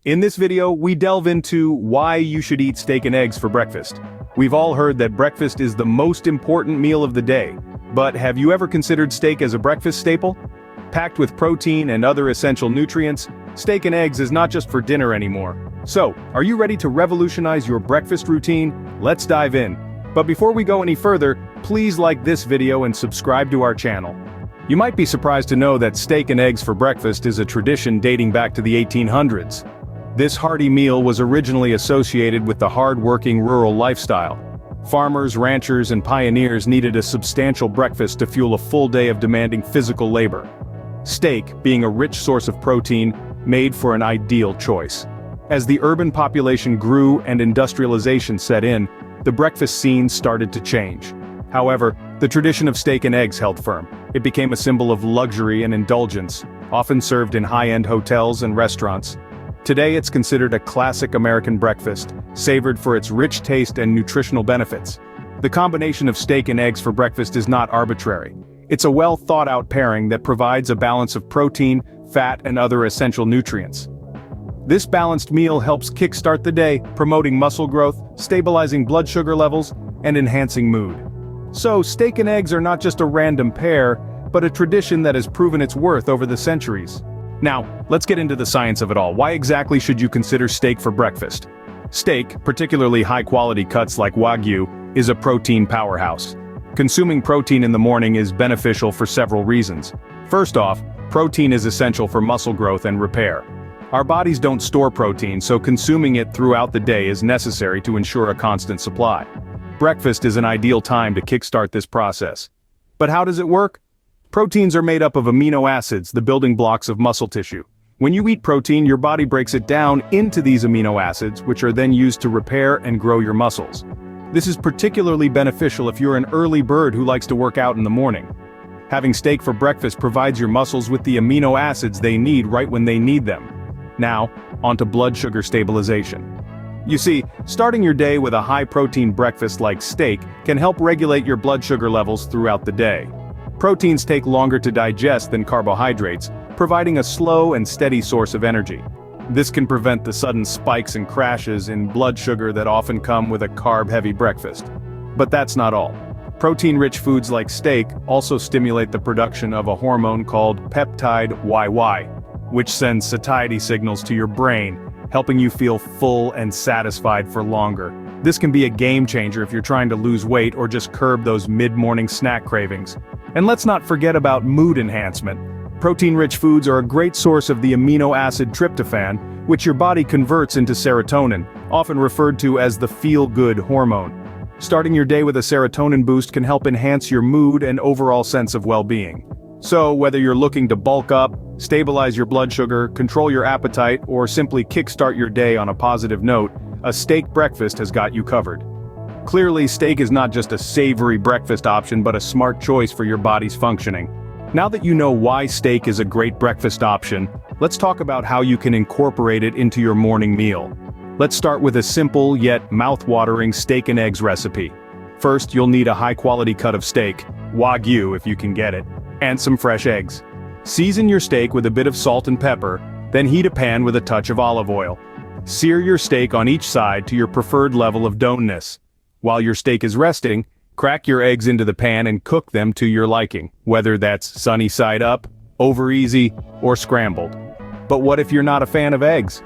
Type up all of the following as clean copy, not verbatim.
In this video, we delve into why you should eat steak and eggs for breakfast. We've all heard that breakfast is the most important meal of the day, but have you ever considered steak as a breakfast staple? Packed with protein and other essential nutrients, steak and eggs is not just for dinner anymore. So, are you ready to revolutionize your breakfast routine? Let's dive in. But before we go any further, please like this video and subscribe to our channel. You might be surprised to know that steak and eggs for breakfast is a tradition dating back to the 1800s. This hearty meal was originally associated with the hard-working rural lifestyle. Farmers, ranchers, and pioneers needed a substantial breakfast to fuel a full day of demanding physical labor. Steak, being a rich source of protein, made for an ideal choice. As the urban population grew and industrialization set in, the breakfast scene started to change. However, the tradition of steak and eggs held firm. It became a symbol of luxury and indulgence, often served in high-end hotels and restaurants. Today it's considered a classic American breakfast, savored for its rich taste and nutritional benefits. The combination of steak and eggs for breakfast is not arbitrary. It's a well-thought-out pairing that provides a balance of protein, fat, and other essential nutrients. This balanced meal helps kickstart the day, promoting muscle growth, stabilizing blood sugar levels, and enhancing mood. So, steak and eggs are not just a random pair, but a tradition that has proven its worth over the centuries. Now, let's get into the science of it all. Why exactly should you consider steak for breakfast? Steak, particularly high-quality cuts like Wagyu, is a protein powerhouse. Consuming protein in the morning is beneficial for several reasons. First off, protein is essential for muscle growth and repair. Our bodies don't store protein, so consuming it throughout the day is necessary to ensure a constant supply. Breakfast is an ideal time to kickstart this process. But how does it work? Proteins are made up of amino acids, the building blocks of muscle tissue. When you eat protein, your body breaks it down into these amino acids, which are then used to repair and grow your muscles. This is particularly beneficial if you're an early bird who likes to work out in the morning. Having steak for breakfast provides your muscles with the amino acids they need right when they need them. Now, onto blood sugar stabilization. You see, starting your day with a high-protein breakfast like steak can help regulate your blood sugar levels throughout the day. Proteins take longer to digest than carbohydrates, providing a slow and steady source of energy. This can prevent the sudden spikes and crashes in blood sugar that often come with a carb-heavy breakfast. But that's not all. Protein-rich foods like steak also stimulate the production of a hormone called peptide YY, which sends satiety signals to your brain, helping you feel full and satisfied for longer. This can be a game changer if you're trying to lose weight or just curb those mid-morning snack cravings. And let's not forget about mood enhancement. Protein-rich foods are a great source of the amino acid tryptophan, which your body converts into serotonin, often referred to as the feel-good hormone. Starting your day with a serotonin boost can help enhance your mood and overall sense of well-being. So, whether you're looking to bulk up, stabilize your blood sugar, control your appetite, or simply kickstart your day on a positive note, a steak breakfast has got you covered. Clearly, steak is not just a savory breakfast option but a smart choice for your body's functioning. Now that you know why steak is a great breakfast option, let's talk about how you can incorporate it into your morning meal. Let's start with a simple yet mouth-watering steak and eggs recipe. First, you'll need a high-quality cut of steak, Wagyu if you can get it, and some fresh eggs. Season your steak with a bit of salt and pepper, then heat a pan with a touch of olive oil. Sear your steak on each side to your preferred level of doneness. While your steak is resting, crack your eggs into the pan and cook them to your liking, whether that's sunny side up, over easy, or scrambled. But what if you're not a fan of eggs?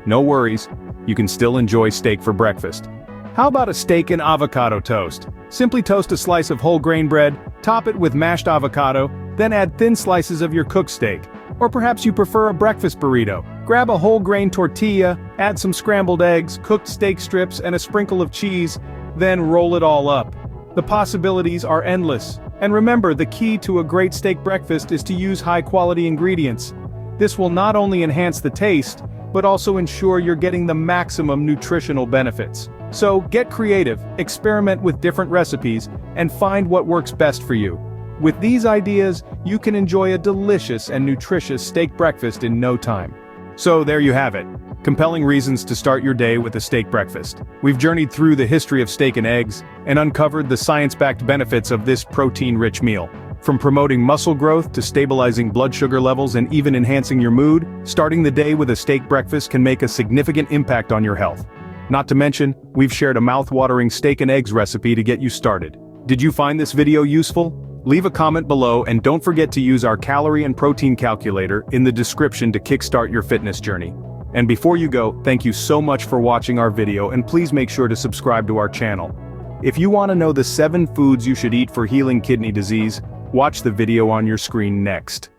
No worries, you can still enjoy steak for breakfast. How about a steak and avocado toast? Simply toast a slice of whole grain bread, top it with mashed avocado, then add thin slices of your cooked steak. Or perhaps you prefer a breakfast burrito. Grab a whole grain tortilla, add some scrambled eggs, cooked steak strips, and a sprinkle of cheese, then roll it all up. The possibilities are endless. And remember, the key to a great steak breakfast is to use high-quality ingredients. This will not only enhance the taste, but also ensure you're getting the maximum nutritional benefits. So, get creative, experiment with different recipes, and find what works best for you. With these ideas, you can enjoy a delicious and nutritious steak breakfast in no time. So there you have it. Compelling reasons to start your day with a steak breakfast. We've journeyed through the history of steak and eggs, and uncovered the science-backed benefits of this protein-rich meal. From promoting muscle growth to stabilizing blood sugar levels and even enhancing your mood, starting the day with a steak breakfast can make a significant impact on your health. Not to mention, we've shared a mouth-watering steak and eggs recipe to get you started. Did you find this video useful? Leave a comment below and don't forget to use our calorie and protein calculator in the description to kickstart your fitness journey. And before you go, thank you so much for watching our video and please make sure to subscribe to our channel. If you want to know the 7 foods you should eat for healing kidney disease, watch the video on your screen next.